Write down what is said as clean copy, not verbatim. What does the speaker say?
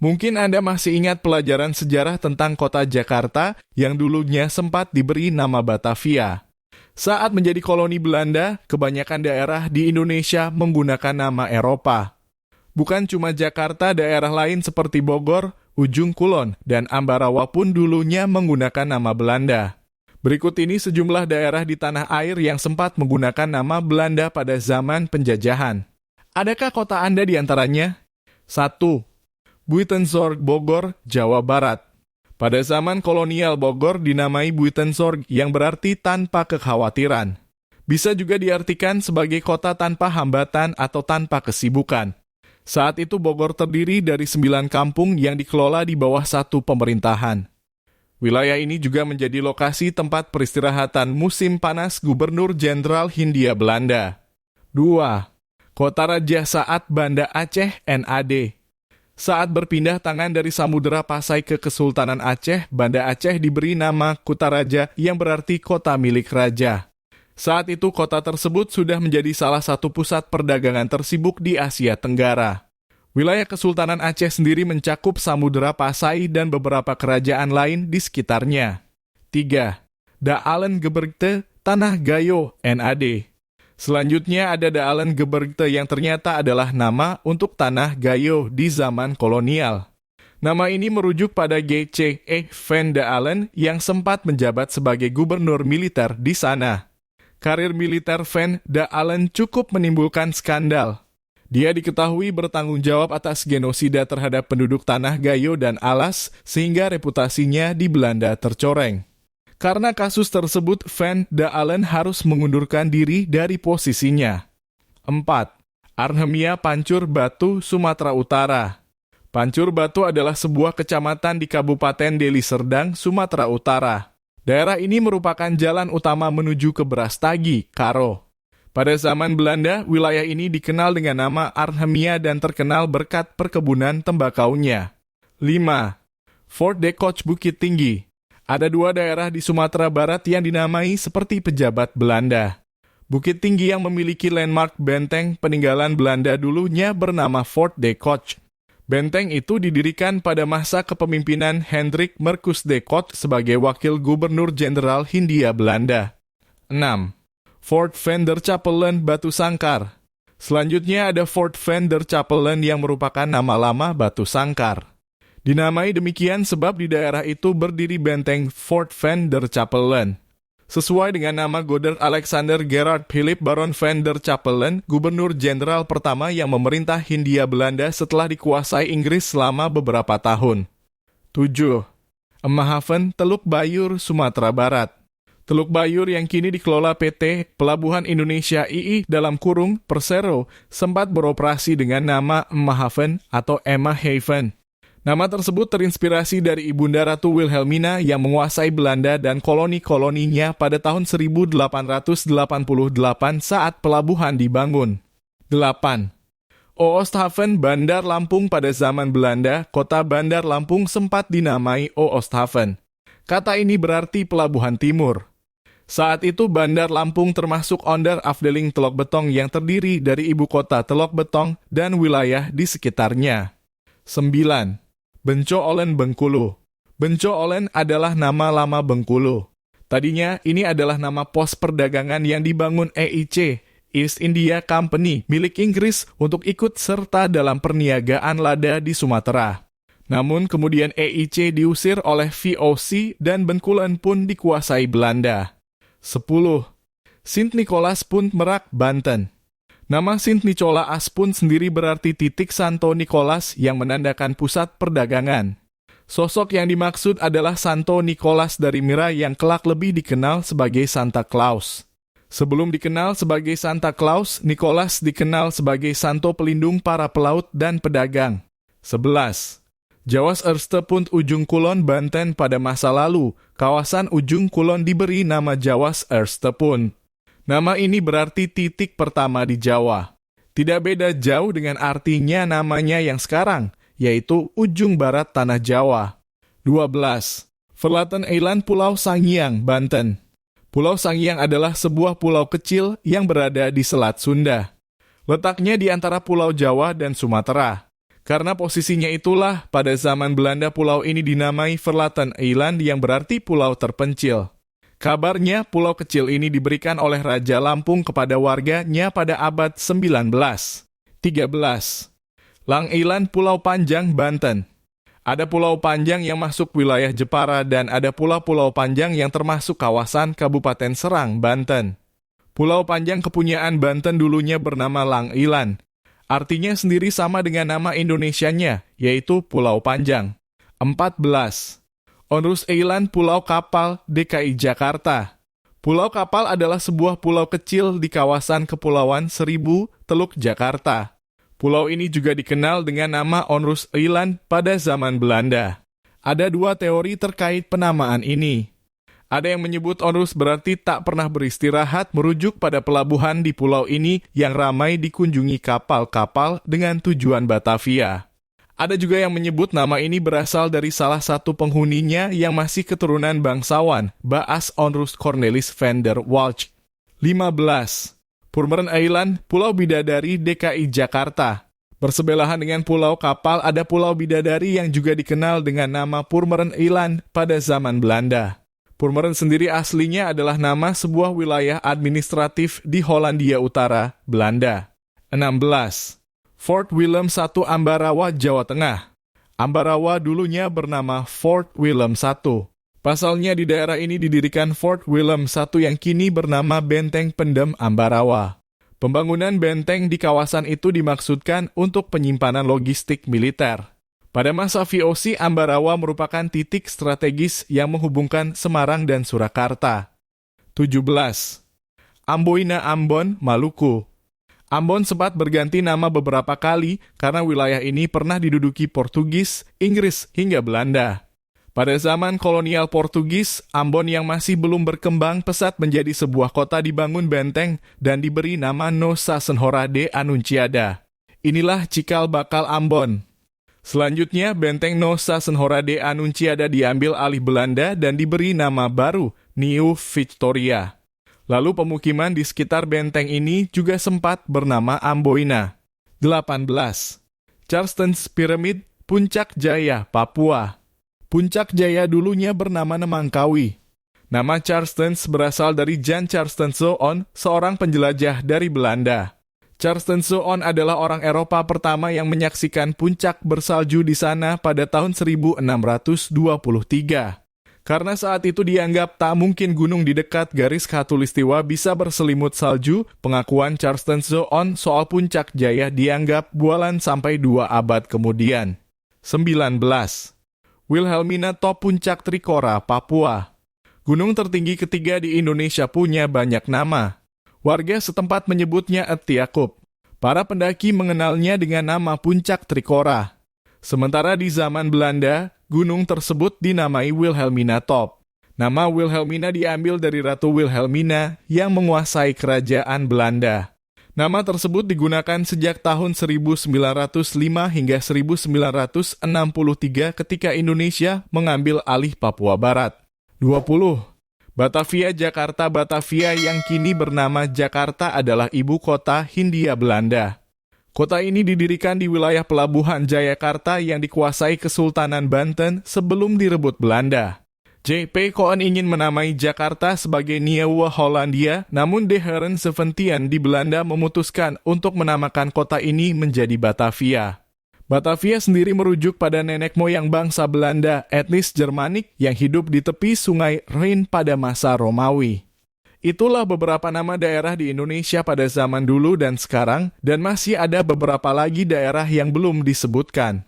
Mungkin Anda masih ingat pelajaran sejarah tentang kota Jakarta yang dulunya sempat diberi nama Batavia. Saat menjadi koloni Belanda, kebanyakan daerah di Indonesia menggunakan nama Eropa. Bukan cuma Jakarta, daerah lain seperti Bogor, Ujung Kulon, dan Ambarawa pun dulunya menggunakan nama Belanda. Berikut ini sejumlah daerah di tanah air yang sempat menggunakan nama Belanda pada zaman penjajahan. Adakah kota Anda di antaranya? 1. Buitenzorg, Bogor, Jawa Barat. Pada zaman kolonial, Bogor dinamai Buitenzorg yang berarti tanpa kekhawatiran. Bisa juga diartikan sebagai kota tanpa hambatan atau tanpa kesibukan. Saat itu Bogor terdiri dari 9 kampung yang dikelola di bawah satu pemerintahan. Wilayah ini juga menjadi lokasi tempat peristirahatan musim panas Gubernur Jenderal Hindia Belanda. 2. Kota Raja Saat Banda Aceh NAD. Saat berpindah tangan dari Samudera Pasai ke Kesultanan Aceh, Banda Aceh diberi nama Kutaraja yang berarti kota milik raja. Saat itu kota tersebut sudah menjadi salah satu pusat perdagangan tersibuk di Asia Tenggara. Wilayah Kesultanan Aceh sendiri mencakup Samudera Pasai dan beberapa kerajaan lain di sekitarnya. 3. Daalengebirge, Tanah Gayo, NAD. Selanjutnya ada Daalengebirge yang ternyata adalah nama untuk Tanah Gayo di zaman kolonial. Nama ini merujuk pada G.C.E. van Daalen yang sempat menjabat sebagai gubernur militer di sana. Karir militer Van Daalen cukup menimbulkan skandal. Dia diketahui bertanggung jawab atas genosida terhadap penduduk Tanah Gayo dan Alas, sehingga reputasinya di Belanda tercoreng. Karena kasus tersebut, Van Daalen harus mengundurkan diri dari posisinya. 4. Arnhemia Pancur Batu, Sumatera Utara. Pancur Batu adalah sebuah kecamatan di Kabupaten Deli Serdang, Sumatera Utara. Daerah ini merupakan jalan utama menuju ke Brastagi, Karo. Pada zaman Belanda, wilayah ini dikenal dengan nama Arnhemia dan terkenal berkat perkebunan tembakaunya. 5. Fort de Koch Bukit Tinggi. Ada 2 daerah di Sumatera Barat yang dinamai seperti pejabat Belanda. Bukit Tinggi yang memiliki landmark benteng peninggalan Belanda dulunya bernama Fort de Koch. Benteng itu didirikan pada masa kepemimpinan Hendrik Marcus de Koch sebagai wakil gubernur jenderal Hindia Belanda. 6. Fort van der Capellen, Batu Sangkar. Selanjutnya ada Fort van der Capellen yang merupakan nama lama Batu Sangkar. Dinamai demikian sebab di daerah itu berdiri benteng Fort van der Capellen. Sesuai dengan nama Godard Alexander Gerard Philip Baron van der Capellen, gubernur jenderal pertama yang memerintah Hindia Belanda setelah dikuasai Inggris selama beberapa tahun. 7. Emahaven, Teluk Bayur, Sumatera Barat. Teluk Bayur yang kini dikelola PT Pelabuhan Indonesia II (Persero) sempat beroperasi dengan nama Emahaven atau Emahaven. Nama tersebut terinspirasi dari Ibunda Ratu Wilhelmina yang menguasai Belanda dan koloni-koloninya pada tahun 1888 saat pelabuhan dibangun. 8. Oosthaven, Bandar Lampung. Pada zaman Belanda, kota Bandar Lampung sempat dinamai Oosthaven. Kata ini berarti pelabuhan timur. Saat itu Bandar Lampung termasuk onder afdeling Telok Betong yang terdiri dari ibu kota Telok Betong dan wilayah di sekitarnya. 9. Benco Olen, Bengkulu. Benco Olen adalah nama lama Bengkulu. Tadinya ini adalah nama pos perdagangan yang dibangun EIC, East India Company, milik Inggris untuk ikut serta dalam perniagaan lada di Sumatera. Namun kemudian EIC diusir oleh VOC dan Bengkulen pun dikuasai Belanda. 10. Sint Nicholas Punt Merak, Banten. Nama Sint Nicolaas pun sendiri berarti titik Santo Nicholas yang menandakan pusat perdagangan. Sosok yang dimaksud adalah Santo Nicholas dari Myra yang kelak lebih dikenal sebagai Santa Claus. Sebelum dikenal sebagai Santa Claus, Nicholas dikenal sebagai santo pelindung para pelaut dan pedagang. 11. Jawas Eerste Punt, Ujung Kulon, Banten. Pada masa lalu, kawasan Ujung Kulon diberi nama Jawas Eerste Punt. Nama ini berarti titik pertama di Jawa. Tidak beda jauh dengan artinya namanya yang sekarang, yaitu ujung barat tanah Jawa. 12. Verlaten Eiland, Pulau Sangiang, Banten. Pulau Sangiang adalah sebuah pulau kecil yang berada di Selat Sunda. Letaknya di antara Pulau Jawa dan Sumatera. Karena posisinya itulah, pada zaman Belanda pulau ini dinamai Verlaten Eiland yang berarti pulau terpencil. Kabarnya, pulau kecil ini diberikan oleh Raja Lampung kepada warganya pada abad 19. 13. Lang Eiland Pulau Panjang, Banten. Ada pulau panjang yang masuk wilayah Jepara dan ada pula pulau panjang yang termasuk kawasan Kabupaten Serang, Banten. Pulau panjang kepunyaan Banten dulunya bernama Lang Eiland. Artinya sendiri sama dengan nama Indonesianya, yaitu Pulau Panjang. 14. Onrus Eiland Pulau Kapal, DKI Jakarta. Pulau Kapal adalah sebuah pulau kecil di kawasan Kepulauan Seribu, Teluk Jakarta. Pulau ini juga dikenal dengan nama Onrus Eiland pada zaman Belanda. Ada dua teori terkait penamaan ini. Ada yang menyebut Onrus berarti tak pernah beristirahat, merujuk pada pelabuhan di pulau ini yang ramai dikunjungi kapal-kapal dengan tujuan Batavia. Ada juga yang menyebut nama ini berasal dari salah satu penghuninya yang masih keturunan bangsawan, Baas Onrus Cornelis van der Walch. 15. Purmerend Eiland, Pulau Bidadari, DKI Jakarta. Bersebelahan dengan Pulau Kapal, ada Pulau Bidadari yang juga dikenal dengan nama Purmerend Eiland pada zaman Belanda. Purmerend sendiri aslinya adalah nama sebuah wilayah administratif di Hollandia Utara, Belanda. 16. Fort Willem I Ambarawa, Jawa Tengah. Ambarawa dulunya bernama Fort Willem I. Pasalnya di daerah ini didirikan Fort Willem I yang kini bernama Benteng Pendem Ambarawa. Pembangunan benteng di kawasan itu dimaksudkan untuk penyimpanan logistik militer. Pada masa VOC, Ambarawa merupakan titik strategis yang menghubungkan Semarang dan Surakarta. 17. Amboina Ambon, Maluku. Ambon sempat berganti nama beberapa kali karena wilayah ini pernah diduduki Portugis, Inggris, hingga Belanda. Pada zaman kolonial Portugis, Ambon yang masih belum berkembang pesat menjadi sebuah kota dibangun benteng dan diberi nama Nosa Senhora de Anunciada. Inilah cikal bakal Ambon. Selanjutnya, benteng Nosa Senhora de Anunciada diambil alih Belanda dan diberi nama baru, New Victoria. Lalu pemukiman di sekitar benteng ini juga sempat bernama Amboina. 18. Charleston's Pyramid, Puncak Jaya, Papua. Puncak Jaya dulunya bernama Nemangkawi. Nama Charleston's berasal dari Jan Charleston Soon, seorang penjelajah dari Belanda. Charleston Soon adalah orang Eropa pertama yang menyaksikan puncak bersalju di sana pada tahun 1623. Karena saat itu dianggap tak mungkin gunung di dekat garis khatulistiwa bisa berselimut salju, pengakuan Charleston Soon soal Puncak Jaya dianggap bualan sampai 2 abad kemudian. 19. Wilhelmina Top Puncak Trikora, Papua. Gunung tertinggi ketiga di Indonesia punya banyak nama. Warga setempat menyebutnya Etiakup. Para pendaki mengenalnya dengan nama Puncak Trikora. Sementara di zaman Belanda, gunung tersebut dinamai Wilhelmina Top. Nama Wilhelmina diambil dari Ratu Wilhelmina yang menguasai kerajaan Belanda. Nama tersebut digunakan sejak tahun 1905 hingga 1963 ketika Indonesia mengambil alih Papua Barat. 20. Batavia Jakarta. Batavia yang kini bernama Jakarta adalah ibu kota Hindia Belanda. Kota ini didirikan di wilayah pelabuhan Jayakarta yang dikuasai Kesultanan Banten sebelum direbut Belanda. J.P. Koen ingin menamai Jakarta sebagai Nieuwe Hollandia, namun De Heren 17 di Belanda memutuskan untuk menamakan kota ini menjadi Batavia. Batavia sendiri merujuk pada nenek moyang bangsa Belanda, etnis Jermanik yang hidup di tepi sungai Rhine pada masa Romawi. Itulah beberapa nama daerah di Indonesia pada zaman dulu dan sekarang, dan masih ada beberapa lagi daerah yang belum disebutkan.